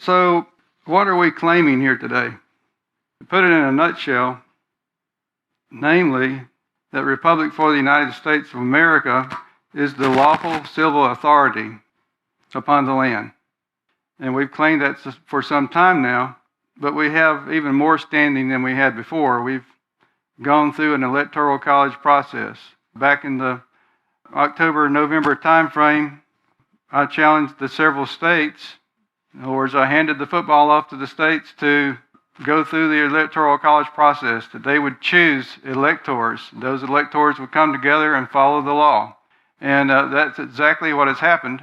So, what are we claiming here today? To put it in a nutshell, namely, that Republic for the United States of America is the lawful civil authority upon the land. And we've claimed that for some time now, but we have even more standing than we had before. We've gone through an Electoral College process. Back in the October-November timeframe, I challenged the several states. In other words, I handed the football off to the states to go through the Electoral College process, that they would choose electors. Those electors would come together and follow the law. And that's exactly what has happened.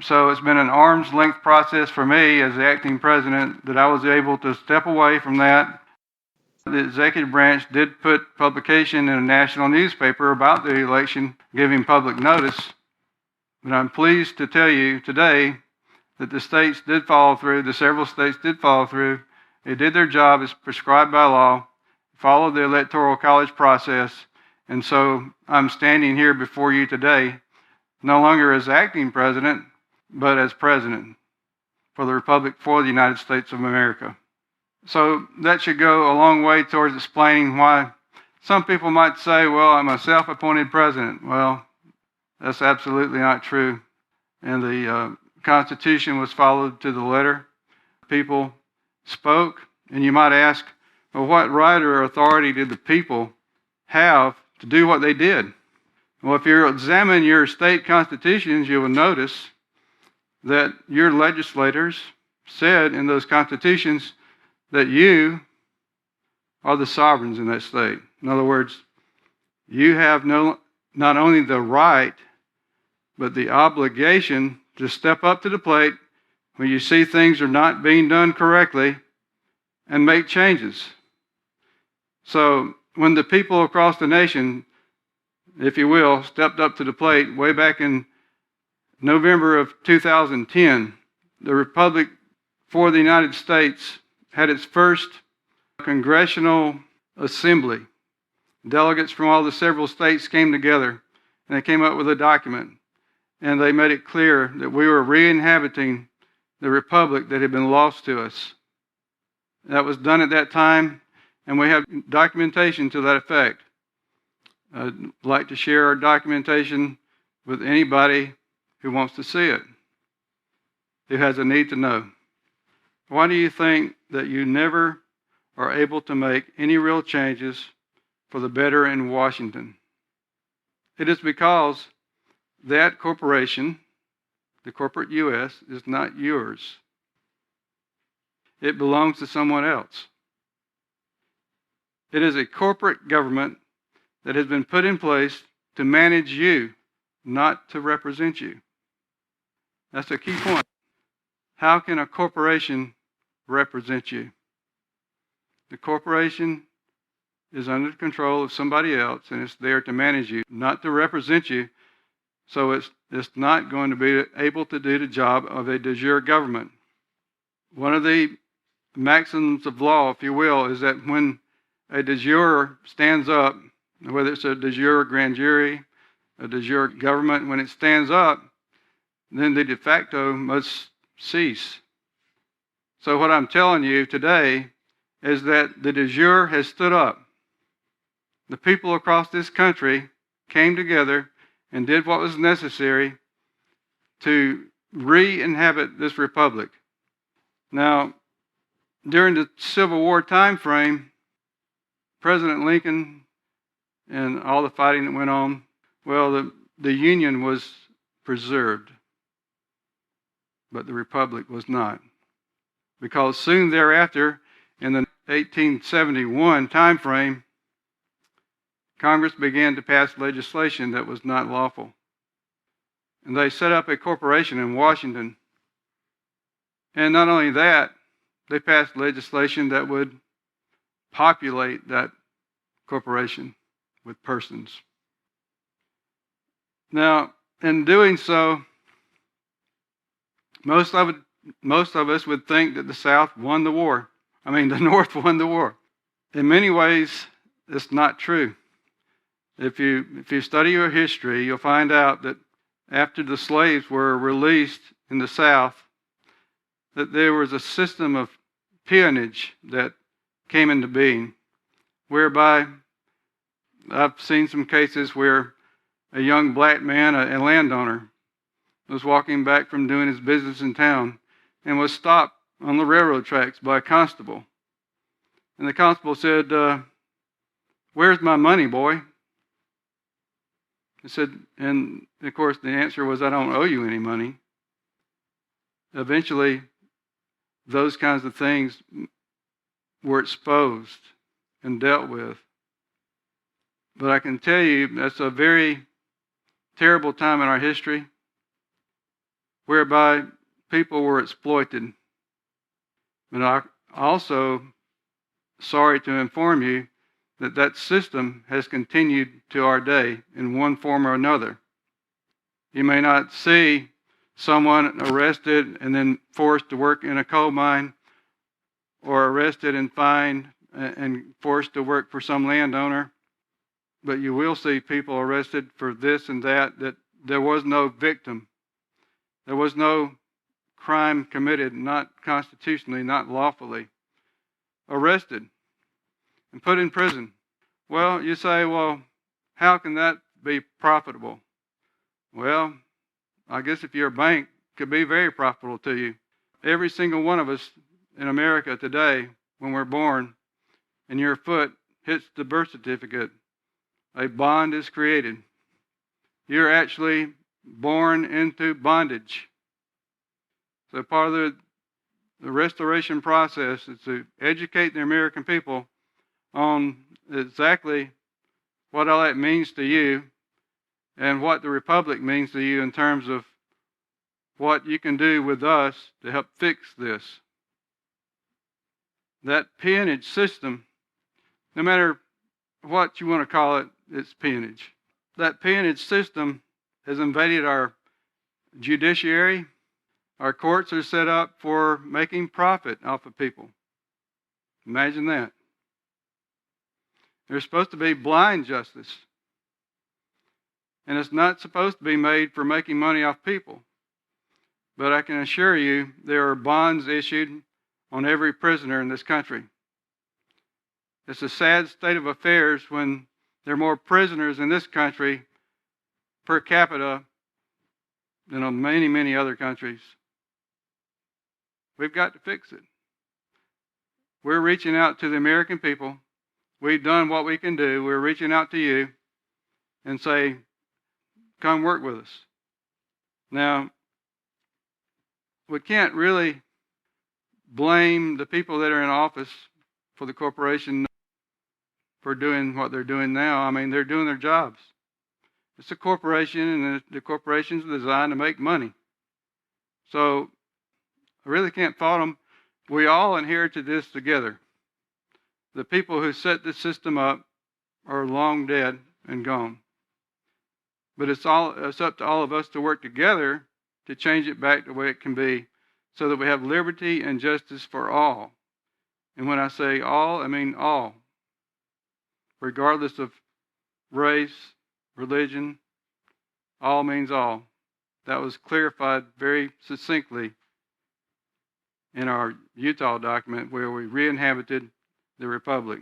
So it's been an arm's length process for me as the acting president that I was able to step away from that. The executive branch did put publication in a national newspaper about the election, giving public notice. But I'm pleased to tell you today that the states did follow through, the several states did follow through. They did their job as prescribed by law, followed the Electoral College process, and so I'm standing here before you today, no longer as acting president, but as president for the Republic for the United States of America. So that should go a long way towards explaining why some people might say, well, I'm a self-appointed president. Well, that's absolutely not true. And the Constitution was followed to the letter. People spoke, and you might ask, well, what right or authority did the people have to do what they did? Well, if you examine your state constitutions, you will notice that your legislators said in those constitutions that you are the sovereigns in that state. In other words, you have not only the right, but the obligation to step up to the plate when you see things are not being done correctly and make changes. So when the people across the nation, if you will, stepped up to the plate way back in November of 2010, the Republic for the United States had its first congressional assembly. Delegates from all the several states came together, and they came up with a document, and they made it clear that we were re-inhabiting the republic that had been lost to us. That was done at that time, and we have documentation to that effect. I'd like to share our documentation with anybody who wants to see it, who has a need to know. Why do you think that you never are able to make any real changes for the better in Washington? It is because that corporation, the corporate U.S., is not yours. It belongs to someone else. It is a corporate government that has been put in place to manage you, not to represent you. That's a key point. How can a corporation represent you? The corporation is under the control of somebody else, and it's there to manage you, not to represent you. So it's not going to be able to do the job of a de jure government. One of the maxims of law, if you will, is that when a de jure stands up, whether it's a de jure grand jury, a de jure government, when it stands up, then the de facto must cease. So what I'm telling you today is that the de jure has stood up. The people across this country came together and did what was necessary to re-inhabit this republic. Now, during the Civil War time frame, President Lincoln and all the fighting that went on, well, the Union was preserved, but the republic was not. Because soon thereafter, in the 1871 time frame, Congress began to pass legislation that was not lawful. And they set up a corporation in Washington. And not only that, they passed legislation that would populate that corporation with persons. Now, in doing so, most of us would think that the South won the war. The North won the war. In many ways, it's not true. If you study your history, you'll find out that after the slaves were released in the South, that there was a system of peonage that came into being, whereby I've seen some cases where a young black man, a landowner, was walking back from doing his business in town and was stopped on the railroad tracks by a constable. And the constable said, "Where's my money, boy?" He said, and of course the answer was, "I don't owe you any money." Eventually, those kinds of things were exposed and dealt with. But I can tell you that's a very terrible time in our history whereby people were exploited. But I'm also sorry to inform you that that system has continued to our day in one form or another. You may not see someone arrested and then forced to work in a coal mine, or arrested and fined and forced to work for some landowner, but you will see people arrested for this and that there was no victim. There was no crime committed, not constitutionally, not lawfully. Arrested and put in prison. Well, you say, well, how can that be profitable? Well, I guess if you're a bank, it could be very profitable to you. Every single one of us in America today, when we're born, and your foot hits the birth certificate, a bond is created. You're actually born into bondage. So part of the restoration process is to educate the American people on exactly what all that means to you and what the Republic means to you in terms of what you can do with us to help fix this. That peonage system, no matter what you want to call it, it's peonage. That peonage system has invaded our judiciary. Our courts are set up for making profit off of people. Imagine that. There's supposed to be blind justice. And it's not supposed to be made for making money off people. But I can assure you there are bonds issued on every prisoner in this country. It's a sad state of affairs when there are more prisoners in this country per capita than in many, many other countries. We've got to fix it. We're reaching out to the American people. We've done what we can do. We're reaching out to you and say, come work with us. Now, we can't really blame the people that are in office for the corporation for doing what they're doing now. I mean, they're doing their jobs. It's a corporation, and the corporation's designed to make money. So I really can't fault them. We all inherited this together. The people who set this system up are long dead and gone. But it's up to all of us to work together to change it back the way it can be, so that we have liberty and justice for all. And when I say all, I mean all. Regardless of race, religion, all means all. That was clarified very succinctly in our Utah document where we re-inhabited the Republic.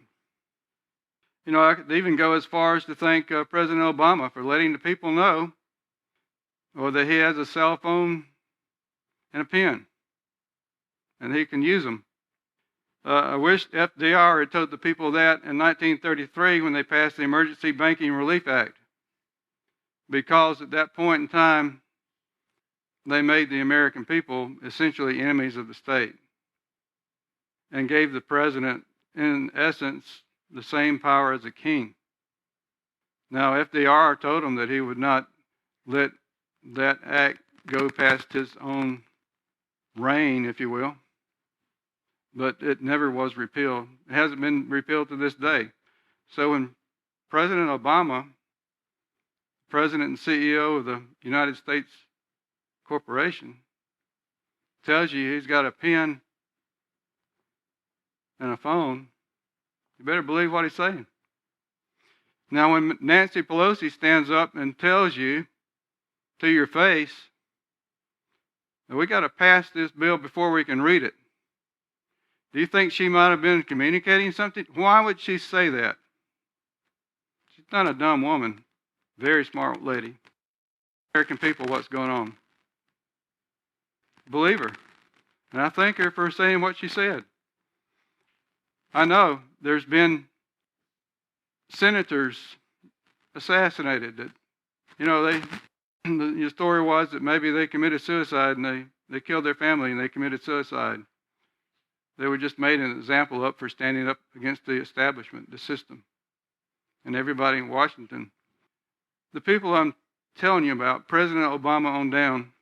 You know, I could even go as far as to thank President Obama for letting the people know that he has a cell phone and a pen, and he can use them. I wish FDR had told the people that in 1933 when they passed the Emergency Banking Relief Act, because at that point in time, they made the American people essentially enemies of the state and gave the president, in essence, the same power as a king. Now, FDR told him that he would not let that act go past his own reign, if you will. But it never was repealed. It hasn't been repealed to this day. So when President Obama, President and CEO of the United States Corporation, tells you he's got a pen and a phone, you better believe what he's saying. Now, when Nancy Pelosi stands up and tells you to your face Now, we got to pass this bill before we can read it. Do you think she might have been communicating something? Why would she say that? She's not a dumb woman. Very smart lady. American people, what's going on? Believe her. And I thank her for saying what she said. I know there's been senators assassinated that, the story was that maybe they committed suicide and they killed their family and they committed suicide. They were just made an example up for standing up against the establishment, the system, and everybody in Washington. The people I'm telling you about, President Obama on down,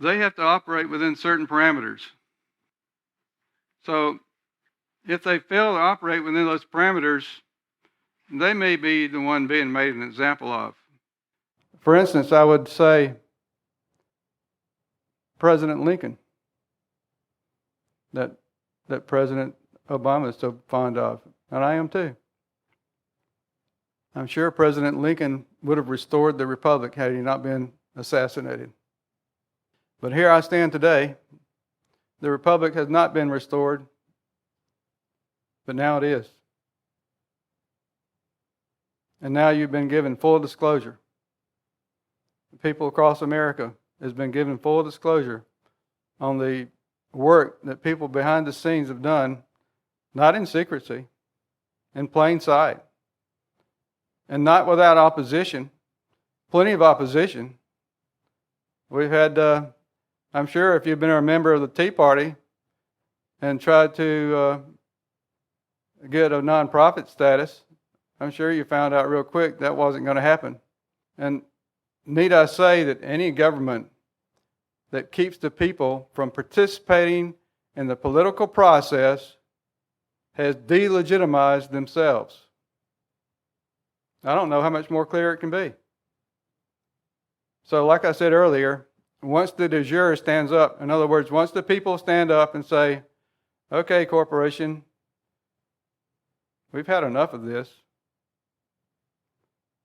they have to operate within certain parameters. So if they fail to operate within those parameters, they may be the one being made an example of. For instance, I would say President Lincoln, that President Obama is so fond of, and I am too. I'm sure President Lincoln would have restored the republic had he not been assassinated. But here I stand today. The republic has not been restored, but now it is. And now you've been given full disclosure. The people across America has been given full disclosure on the work that people behind the scenes have done, not in secrecy, in plain sight, and not without opposition. Plenty of opposition. We've had, I'm sure if you've been a member of the Tea Party and tried to get a nonprofit status, I'm sure you found out real quick that wasn't going to happen. And need I say that any government that keeps the people from participating in the political process has delegitimized themselves. I don't know how much more clear it can be. So like I said earlier, once the de jure stands up, in other words, once the people stand up and say, okay, corporation, we've had enough of this.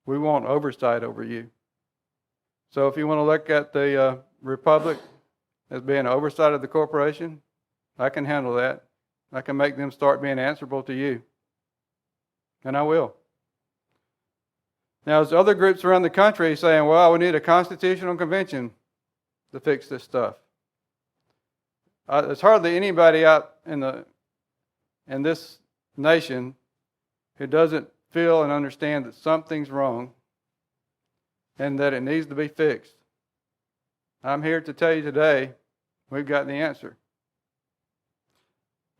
We want oversight over you. So if you want to look at the republic as being oversight of the corporation, I can handle that. I can make them start being answerable to you. And I will. Now, there's other groups around the country saying, well, we need a constitutional convention to fix this stuff. There's hardly anybody out in this nation who doesn't feel and understand that something's wrong and that it needs to be fixed. I'm here to tell you today, we've got the answer.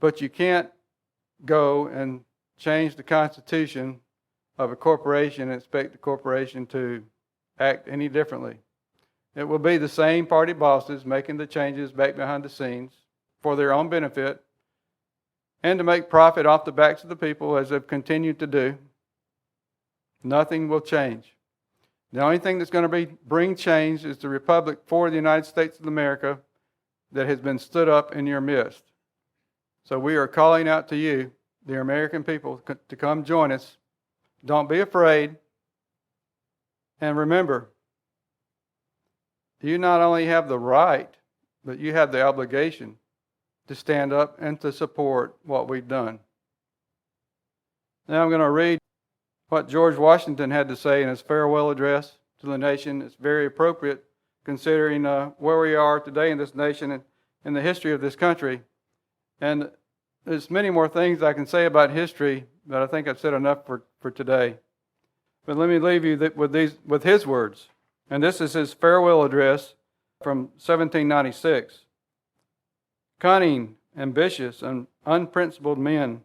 But you can't go and change the Constitution of a corporation and expect the corporation to act any differently. It will be the same party bosses making the changes back behind the scenes for their own benefit and to make profit off the backs of the people as they've continued to do. Nothing will change. The only thing that's going to bring change is the republic for the United States of America that has been stood up in your midst. So we are calling out to you, the American people, to come join us. Don't be afraid. And remember, you not only have the right, but you have the obligation to stand up and to support what we've done. Now I'm going to read what George Washington had to say in his farewell address to the nation. It's very appropriate considering where we are today in this nation and in the history of this country. And there's many more things I can say about history, but I think I've said enough for today. But let me leave you with his words. And this is his farewell address from 1796. Cunning, ambitious, and unprincipled men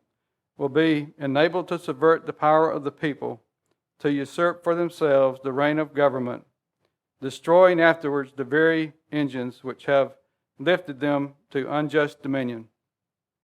will be enabled to subvert the power of the people, to usurp for themselves the reign of government, destroying afterwards the very engines which have lifted them to unjust dominion.